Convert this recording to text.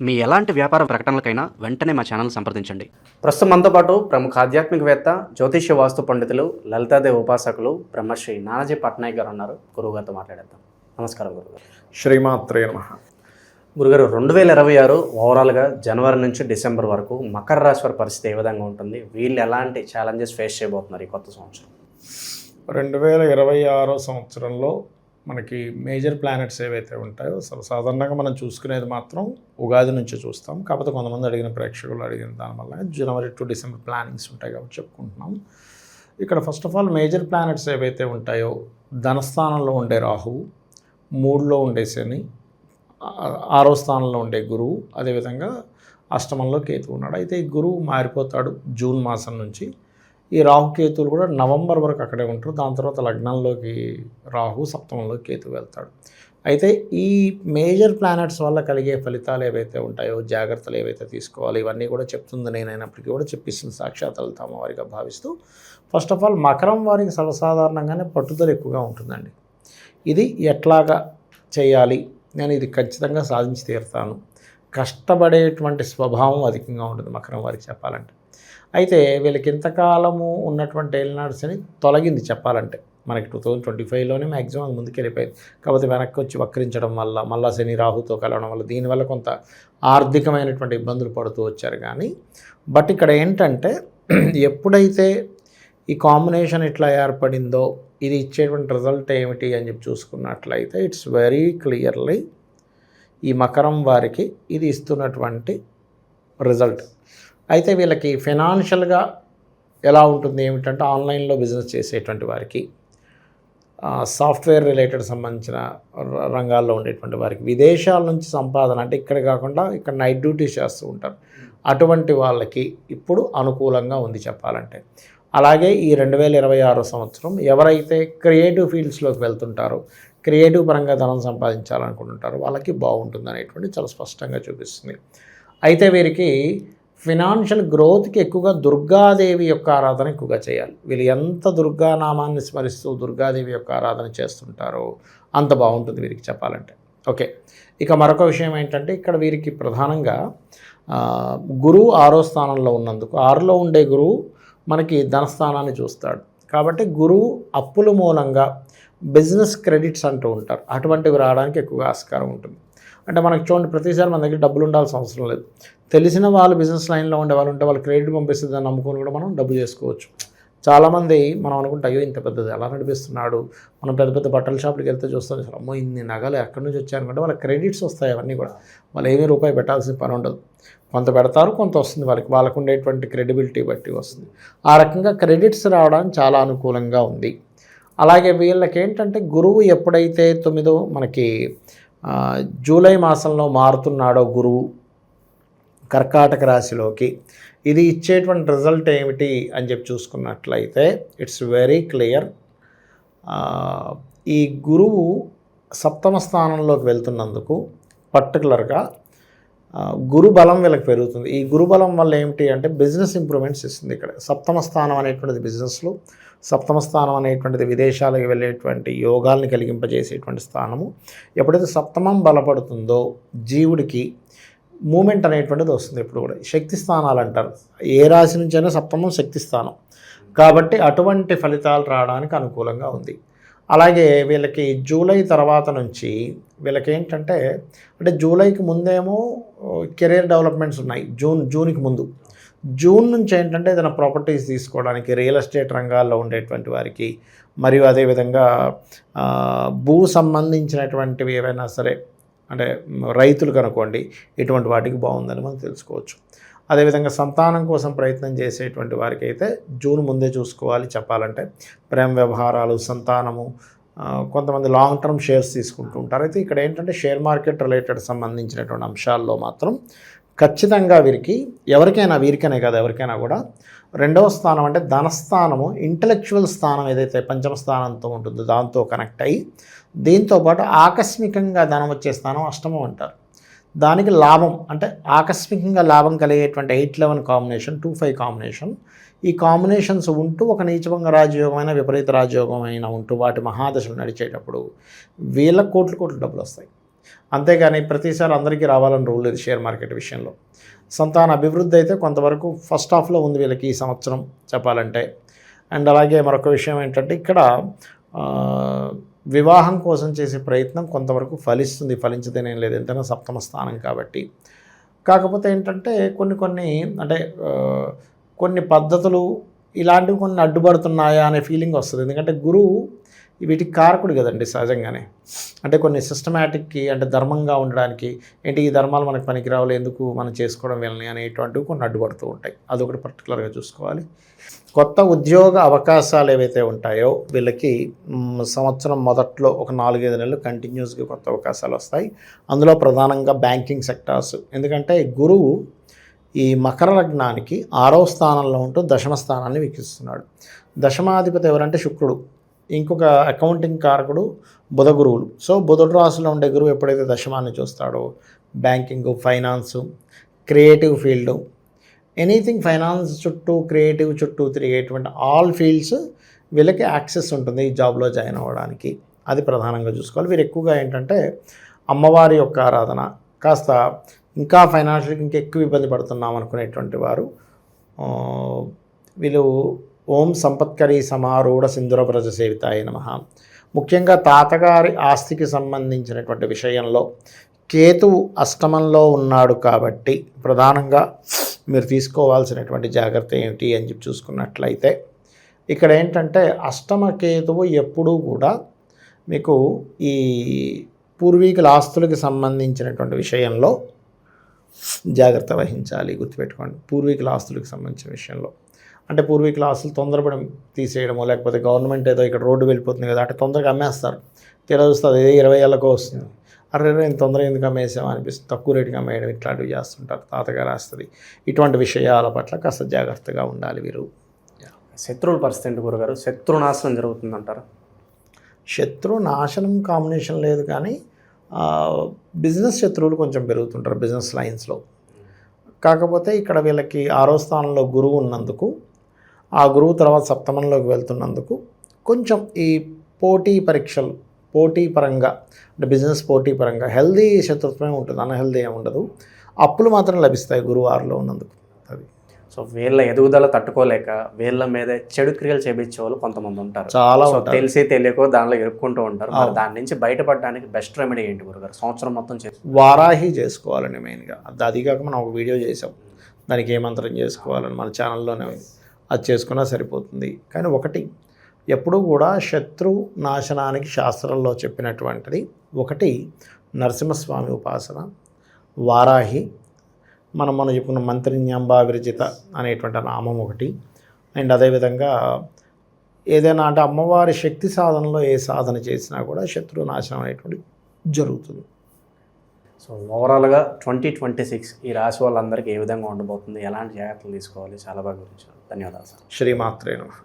మీ ఎలాంటి వ్యాపార ప్రకటనలకైనా వెంటనే మా ఛానల్ సంప్రదించండి. ప్రస్తుతం మనతో పాటు ప్రముఖ ఆధ్యాత్మికవేత్త, జ్యోతిష్య వాస్తు పండితులు, లలితాదేవి ఉపాసకులు బ్రహ్మశ్రీ నానాజీ పట్నాయక్ గారు ఉన్నారు. గురువుగారితో మాట్లాడేద్దాం. నమస్కారం గురుగారు. శ్రీమాత్రే నమః. గురుగారు, 2026 ఓవరాల్గా జనవరి నుంచి డిసెంబర్ వరకు మకర రాశి వారి పరిస్థితి ఏ విధంగా ఉంటుంది? వీళ్ళు ఎలాంటి ఛాలెంజెస్ ఫేస్ చేయబోతున్నారు ఈ కొత్త సంవత్సరం? 2026 సంవత్సరంలో మనకి మేజర్ ప్లానెట్స్ ఏవైతే ఉంటాయో సాధారణంగా మనం చూసుకునేది మాత్రం ఉగాది నుంచి చూస్తాం. కాకపోతే కొంతమంది అడిగిన ప్రేక్షకులు అడిగిన దానివల్ల జనవరి టు డిసెంబర్ ప్లానింగ్స్ ఉంటాయి కాబట్టి చెప్పుకుంటున్నాం. ఇక్కడ first of all major planets ఏవైతే ఉంటాయో ధనస్థానంలో ఉండే రాహువు, 3లో ఉండే శని, 6వ స్థానంలో ఉండే గురువు, అదేవిధంగా అష్టమంలో కేతువు ఉన్నాడు. అయితే ఈ గురువు మారిపోతాడు జూన్ మాసం నుంచి. ఈ రాహుకేతువులు కూడా నవంబర్ వరకు అక్కడే ఉంటారు. దాని తర్వాత లగ్నంలోకి రాహు, సప్తమంలోకి కేతు వెళ్తాడు. అయితే ఈ మేజర్ ప్లానెట్స్ వల్ల కలిగే ఫలితాలు ఏవైతే ఉంటాయో, జాగ్రత్తలు ఏవైతే తీసుకోవాలి, ఇవన్నీ కూడా చెప్తుంది నేనైనప్పటికీ కూడా చెప్పిస్తుంది సాక్షాత్ లలిత అమ్మవారిగా భావిస్తూ. ఫస్ట్ ఆఫ్ ఆల్ మకరం వారికి సర్వసాధారణంగానే పట్టుదల ఎక్కువగా ఉంటుందండి. ఇది ఎట్లాగా చేయాలి, నేను ఇది ఖచ్చితంగా సాధించి తీరుతాను, కష్టపడేటువంటి స్వభావం అధికంగా ఉంటుంది మకరం వారికి చెప్పాలంటే. అయితే వీళ్ళకి ఇంతకాలము ఉన్నటువంటి ఏలినాడు శని తొలగింది చెప్పాలంటే. మనకి 2025లోనే మ్యాక్సిమం ముందుకు వెళ్ళిపోయింది. కాకపోతే వెనక్కి వచ్చి వక్రించడం వల్ల, మళ్ళా శని రాహుతో కలవడం వల్ల, దీనివల్ల కొంత ఆర్థికమైనటువంటి ఇబ్బందులు పడుతూ వచ్చారు. కానీ బట్ ఇక్కడ ఏంటంటే ఎప్పుడైతే ఈ కాంబినేషన్ ఇట్లా ఏర్పడిందో ఇది ఇచ్చేటువంటి రిజల్ట్ ఏమిటి అని చెప్పి చూసుకున్నట్లయితే ఇట్స్ వెరీ క్లియర్లీ ఈ మకరం వారికి ఇది ఇస్తున్నటువంటి రిజల్ట్. అయితే వీళ్ళకి ఫైనాన్షియల్గా ఎలా ఉంటుంది ఏమిటంటే, ఆన్లైన్లో బిజినెస్ చేసేటువంటి వారికి, సాఫ్ట్వేర్ రిలేటెడ్ సంబంధించిన రంగాల్లో ఉండేటువంటి వారికి, విదేశాల నుంచి సంపాదన అంటే ఇక్కడ కాకుండా ఇక్కడ నైట్ డ్యూటీస్ చేస్తూ ఉంటారు, అటువంటి వాళ్ళకి ఇప్పుడు అనుకూలంగా ఉంది చెప్పాలంటే. అలాగే ఈ 2026 సంవత్సరం ఎవరైతే క్రియేటివ్ ఫీల్డ్స్లోకి వెళ్తుంటారో, క్రియేటివ్ పరంగా ధనం సంపాదించాలనుకుంటుంటారో వాళ్ళకి బాగుంటుంది అనేటువంటి చాలా స్పష్టంగా చూపిస్తుంది. అయితే వీరికి ఫినాన్షియల్ గ్రోత్కి ఎక్కువగా దుర్గాదేవి యొక్క ఆరాధన ఎక్కువగా చేయాలి. వీళ్ళు ఎంత దుర్గానామాన్ని స్మరిస్తూ దుర్గాదేవి యొక్క ఆరాధన చేస్తుంటారో అంత బాగుంటుంది వీరికి చెప్పాలంటే. ఓకే, ఇక మరొక విషయం ఏంటంటే, ఇక్కడ వీరికి ప్రధానంగా గురువు 6వ స్థానంలో ఉన్నందుకు, 6లో ఉండే గురువు మనకి ధనస్థానాన్ని చూస్తాడు కాబట్టి గురువు అప్పుల మూలంగా బిజినెస్ క్రెడిట్స్ అంటూ ఉంటారు, అటువంటివి రావడానికి ఎక్కువగా ఆస్కారం ఉంటుంది. అంటే మనకు చూడండి, ప్రతిసారి మన దగ్గర డబ్బులు ఉండాల్సిన అవసరం లేదు. తెలిసిన వాళ్ళు బిజినెస్ లైన్లో ఉండే వాళ్ళు ఉంటే వాళ్ళు క్రెడిట్ పంపిస్తే దాన్ని నమ్ముకొని కూడా మనం డబ్బు చేసుకోవచ్చు. చాలామంది మనం అనుకుంటే, అయ్యో ఇంత పెద్దది ఎలా నడిపిస్తున్నాడు, మనం పెద్ద పెద్ద బట్టల షాపులకి వెళ్తే చూస్తాం, అమ్మో ఇన్ని నగలు ఎక్కడి నుంచి వచ్చాయనుకుంటే వాళ్ళ క్రెడిట్స్ వస్తాయి. అవన్నీ కూడా వాళ్ళు ఏమీ రూపాయి పెట్టాల్సిన పని ఉండదు. కొంత పెడతారు, కొంత వస్తుంది వాళ్ళకు ఉండేటువంటి క్రెడిబిలిటీ బట్టి వస్తుంది. ఆ రకంగా క్రెడిట్స్ రావడానికి చాలా అనుకూలంగా ఉంది. అలాగే వీళ్ళకి ఏంటంటే, గురువు ఎప్పుడైతే 9 మనకి జూలై మాసంలో మారుతున్నాడో గురువు కర్కాటక రాశిలోకి, ఇది ఇచ్చేటువంటి రిజల్ట్ ఏమిటి అని చెప్పి చూసుకున్నట్లయితే ఇట్స్ వెరీ క్లియర్. ఈ గురువు సప్తమ స్థానంలోకి వెళ్తున్నందుకు పర్టికులర్గా గురు బలం వీళ్ళకి పెరుగుతుంది. ఈ గురు బలం వల్ల ఏమిటి అంటే బిజినెస్ ఇంప్రూవ్మెంట్స్ ఇస్తుంది. ఇక్కడ సప్తమ స్థానం అనేటువంటిది బిజినెస్లో, సప్తమ స్థానం అనేటువంటిది విదేశాలకు వెళ్ళేటువంటి యోగాల్ని కలిగింపజేసేటువంటి స్థానము. ఎప్పుడైతే సప్తమం బలపడుతుందో జీవుడికి మూమెంట్ అనేటువంటిది వస్తుంది. ఎప్పుడు కూడా శక్తి స్థానాలు అంటారు, ఏ రాశి నుంచైనా సప్తమం శక్తి స్థానం కాబట్టి అటువంటి ఫలితాలు రావడానికి అనుకూలంగా ఉంది. అలాగే వీళ్ళకి జూలై తర్వాత నుంచి వీళ్ళకి ఏంటంటే, అంటే జూలైకి ముందేమో కెరీర్ డెవలప్మెంట్స్ ఉన్నాయి. జూన్కి ముందు, జూన్ నుంచి ఏంటంటే ఏదైనా ప్రాపర్టీస్ తీసుకోవడానికి, రియల్ ఎస్టేట్ రంగాల్లో ఉండేటువంటి వారికి, మరియు అదేవిధంగా భూ సంబంధించినటువంటివి ఏవైనా సరే, అంటే రైతులు కనుకోండి, ఇటువంటి వాటికి బాగుందని మనం తెలుసుకోవచ్చు. అదేవిధంగా సంతానం కోసం ప్రయత్నం చేసేటువంటి వారికి అయితే జూన్ ముందే చూసుకోవాలి చెప్పాలంటే. ప్రేమ వ్యవహారాలు, సంతానము, కొంతమంది లాంగ్ టర్మ్ షేర్స్ తీసుకుంటూ ఉంటారు. అయితే ఇక్కడ ఏంటంటే షేర్ మార్కెట్ రిలేటెడ్ సంబంధించినటువంటి అంశాల్లో మాత్రం ఖచ్చితంగా వీరికనే కాదు ఎవరికైనా కూడా 2వ స్థానం అంటే ధనస్థానము, ఇంటలెక్చువల్ స్థానం ఏదైతే పంచమ స్థానంతో ఉంటుందో దాంతో కనెక్ట్ అయ్యి, దీంతోపాటు ఆకస్మికంగా ధనం వచ్చే స్థానం అష్టమం అంటారు. దానికి లాభం అంటే ఆకస్మికంగా లాభం కలిగేటువంటి 8-11 కాంబినేషన్, 2-5 కాంబినేషన్, ఈ కాంబినేషన్స్ ఉంటూ ఒక నీచభంగ రాజయోగమైన, విపరీత రాజయోగమైన ఉంటూ వాటి మహాదశలు నడిచేటప్పుడు వీళ్ళ కోట్లు డబ్బులు వస్తాయి. అంతేగాని ప్రతిసారి అందరికీ రావాలని రూల్ లేదు షేర్ మార్కెట్ విషయంలో. సంతాన అభివృద్ధి అయితే కొంతవరకు ఫస్ట్ హాఫ్లో ఉంది వీళ్ళకి ఈ సంవత్సరం చెప్పాలంటే. అండ్ అలాగే మరొక విషయం ఏంటంటే ఇక్కడ వివాహం కోసం చేసే ప్రయత్నం కొంతవరకు ఫలిస్తుంది, ఫలించదేనేం లేదు, ఎంతైనా సప్తమ స్థానం కాబట్టి. కాకపోతే ఏంటంటే కొన్ని పద్ధతులు ఇలాంటివి కొన్ని అడ్డుపడుతున్నాయా అనే ఫీలింగ్ వస్తుంది. ఎందుకంటే గురువు వీటికి కారకుడు కదండి సహజంగానే. అంటే కొన్ని సిస్టమేటిక్కి అంటే ధర్మంగా ఉండడానికి ఏంటి ఈ ధర్మాలు మనకు పనికిరావాలి, ఎందుకు మనం చేసుకోవడం వీళ్ళని అనేటువంటివి కొన్ని అడ్డుపడుతూ ఉంటాయి. అదొకటి పర్టికులర్గా చూసుకోవాలి. కొత్త ఉద్యోగ అవకాశాలు ఏవైతే ఉంటాయో వీళ్ళకి సంవత్సరం మొదట్లో ఒక 4-5 నెలలు కంటిన్యూస్గా కొత్త అవకాశాలు వస్తాయి. అందులో ప్రధానంగా బ్యాంకింగ్ సెక్టార్స్. ఎందుకంటే గురువు ఈ మకర లగ్నానికి 6వ స్థానంలో ఉంటూ దశమ స్థానాన్ని వీక్షిస్తున్నాడు. దశమాధిపతి ఎవరంటే శుక్రుడు, ఇంకొక అకౌంటింగ్ కారకుడు బుధ గురువులు. సో బుధుడు రాశిలో ఉండే గురువు ఎప్పుడైతే దశమాన్ని చూస్తాడో banking, finance, creative field, anything finance చుట్టూ క్రియేటివ్ చుట్టూ తిరిగేటువంటి ఆల్ ఫీల్డ్స్ వీళ్ళకి యాక్సెస్ ఉంటుంది ఈ జాబ్లో జాయిన్ అవ్వడానికి. అది ప్రధానంగా చూసుకోవాలి. వీరు ఎక్కువగా ఏంటంటే అమ్మవారి యొక్క ఆరాధన, కాస్త ఇంకా ఫైనాన్షియల్గా ఇంకా ఎక్కువ ఇబ్బంది పడుతున్నాం అనుకునేటువంటి వారు వీళ్ళు ఓం సంపత్కరీ సమారూఢ సింధుర వ్రజ సేవితాయ నమః. ముఖ్యంగా తాతగారి ఆస్తికి సంబంధించినటువంటి విషయంలో కేతువు అష్టమంలో ఉన్నాడు కాబట్టి ప్రధానంగా మీరు తీసుకోవాల్సినటువంటి జాగ్రత్త ఏమిటి అని చెప్పి చూసుకున్నట్లయితే ఇక్కడ ఏంటంటే అష్టమ కేతువు ఎప్పుడూ కూడా మీకు ఈ పూర్వీకుల ఆస్తులకి సంబంధించినటువంటి విషయంలో జాగ్రత్త వహించాలి. గుర్తుపెట్టుకోండి, పూర్వీకుల ఆస్తులకు సంబంధించిన విషయంలో. అంటే పూర్వీకుల ఆస్తులు తొందరపడి తీసేయడమో, లేకపోతే గవర్నమెంట్ ఏదో ఇక్కడ రోడ్డు వెళ్ళిపోతుంది కదా అంటే తొందరగా అమ్మేస్తారు. తీరా చూస్తుంది 20 ఏళ్ళకో వస్తుంది, అరే ఇంత తొందరగా ఎందుకు అమ్మేసామో అనిపిస్తుంది, తక్కువ రేటుగా అమ్మేయడం ఇట్లాంటివి చేస్తుంటారు. తాతగారు ఆస్తుంది. ఇటువంటి విషయాల పట్ల కాస్త జాగ్రత్తగా ఉండాలి వీరు. శత్రువుల పరిస్థితి ఏంటి గురుగారు? శత్రునాశనం జరుగుతుందంటారు? శత్రు నాశనం కాంబినేషన్ లేదు, కానీ బిజినెస్ శత్రువులు కొంచెం పెరుగుతుంటారు బిజినెస్ లైన్స్లో. కాకపోతే ఇక్కడ వీళ్ళకి 6వ స్థానంలో గురువు ఉన్నందుకు, ఆ గురువు తర్వాత సప్తమంలోకి వెళ్తున్నందుకు కొంచెం ఈ పోటీ పరీక్షలు, పోటీ పరంగా అంటే బిజినెస్ పోటీ పరంగా హెల్దీ శత్రుత్వమే ఉంటుంది, అన్హెల్దీ ఏమి ఉండదు. అప్పులు మాత్రం లభిస్తాయి గురువు 6లో ఉన్నందుకు. అది సో వీళ్ళ ఎదుగుదల తట్టుకోలేక వీళ్ళ మీద చెడు క్రియలు చేపించే వాళ్ళు కొంతమంది ఉంటారు. చాలా తెలిసి తెలియకో దానిలో ఇరుక్కుంటూ ఉంటారు. దాని నుంచి బయటపడడానికి బెస్ట్ రెమెడీ ఏంటి గురుగారు? సంవత్సరం మొత్తం వారాహి చేసుకోవాలండి మెయిన్గా. అది కాక మనం ఒక వీడియో చేసాం దానికి ఏ మంత్రం చేసుకోవాలని మన ఛానల్లోనే, అది చేసుకున్నా సరిపోతుంది. కానీ ఒకటి ఎప్పుడూ కూడా శత్రు నాశనానికి శాస్త్రంలో చెప్పినటువంటిది ఒకటి నరసింహస్వామి ఉపాసన, వారాహి, మనం చెప్పుకున్న మంత్రిన్యాంబా విరచిత అనేటువంటి నామం ఒకటి. అండ్ అదేవిధంగా ఏదైనా అంటే అమ్మవారి శక్తి సాధనలో ఏ సాధన చేసినా కూడా శత్రు నాశనం అనేటువంటి జరుగుతుంది. సో ఓవరాల్గా 2026 ఈ రాశి వాళ్ళందరికీ ఏ విధంగా ఉండబోతుంది, ఎలాంటి జాగ్రత్తలు తీసుకోవాలి, చాలా బాగా గురించి ధన్యవాదాలు సార్. శ్రీమాత్రే నమః.